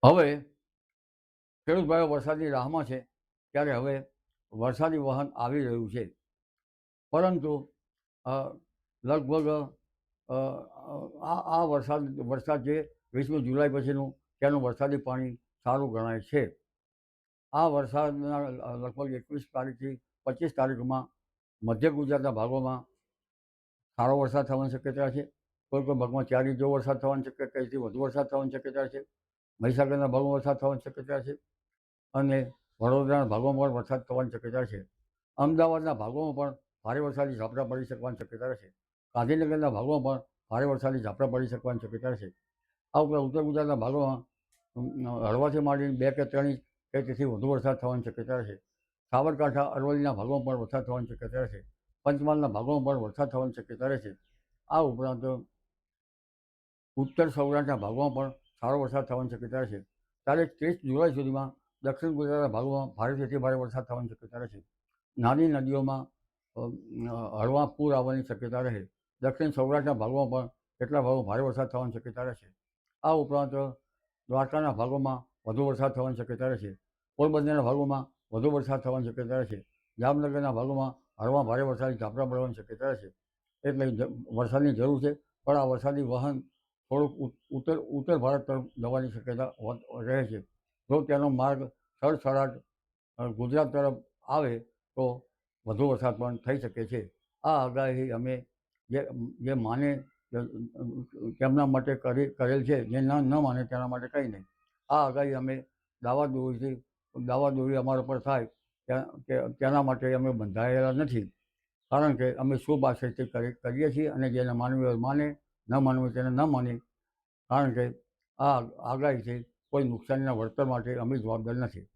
હવે ખેડૂત ભાઈઓ વરસાદની રાહમાં છે, ત્યારે હવે વરસાદી વહન આવી રહ્યું છે. પરંતુ લગભગ આ વરસાદ જે 20મી જુલાઈ પછીનું તેનું વરસાદી પાણી સારું ગણાય છે. આ વરસાદના લગભગ 21 તારીખથી 25 તારીખમાં મધ્ય ગુજરાતના ભાગોમાં સારો વરસાદ થવાની શક્યતા છે. કોઈ ભાગમાં 4 ઇંચ જેવો વરસાદ થવાની શક્યતા, એથી વધુ વરસાદ થવાની શક્યતા છે. મહીસાગરના ભાગોમાં વરસાદ થવાની શક્યતા છે અને વડોદરાના ભાગોમાં પણ વરસાદ થવાની શક્યતા છે. અમદાવાદના ભાગોમાં પણ ભારે વરસાદી ઝાપટા પડી શકવાની શક્યતા છે. ગાંધીનગરના ભાગોમાં પણ ભારે વરસાદી ઝાપટા પડી શકવાની શક્યતા છે. આ ઉપરાંત ઉત્તર ગુજરાતના ભાગોમાં હળવાથી માંડીને 2 કે 3 ઇંચ કે તેથી વધુ વરસાદ થવાની શક્યતા છે. સાબરકાંઠા, અરવલ્લીના ભાગોમાં પણ વરસાદ થવાની શક્યતા છે. પંચમહાલના ભાગોમાં પણ વરસાદ થવાની શક્યતા રહે છે. આ ઉપરાંત ઉત્તર સૌરાષ્ટ્રના ભાગોમાં પણ સારો વરસાદ થવાની શક્યતા છે. તારીખ 30 જુલાઈ સુધીમાં દક્ષિણ ગુજરાતના ભાગોમાં ભારેથી અતિ ભારે વરસાદ થવાની શક્યતા રહે છે. નાની નદીઓમાં હળવા પૂર આવવાની શક્યતા રહે. દક્ષિણ સૌરાષ્ટ્રના ભાગોમાં પણ કેટલાક ભાગોમાં ભારે વરસાદ થવાની શક્યતા રહે છે. આ ઉપરાંત દ્વારકાના ભાગોમાં વધુ વરસાદ થવાની શક્યતા રહે છે. પોરબંદરના ભાગોમાં વધુ વરસાદ થવાની શક્યતા રહે છે. જામનગરના ભાગોમાં હળવા ભારે વરસાદી ઝાપટા પડવાની શક્યતા રહે છે. એટલે વરસાદની જરૂર છે, પણ આ વરસાદી વહન થોડુંક ઉત્તર ભારત તરફ જવાની શક્યતા રહે છે. જો તેનો માર્ગ સડસડાટ ગુજરાત તરફ આવે તો વધુ વરસાદ પણ થઈ શકે છે. આ આગાહી અમે જે માને તેમના માટે કરેલ છે, જે ન માને તેના માટે કંઈ નહીં. આ આગાહી અમે દાવાદોરી અમારા પર થાય તેના માટે અમે બંધાયેલા નથી. કારણ કે અમે શુભ આશયથી કરીએ છીએ અને જેને માનવી હોય માને, ન માનવું તેને ન માને. કારણ કે આ આગાહીથી કોઈ નુકસાનીના વળતર માટે અમે જવાબદાર નથી.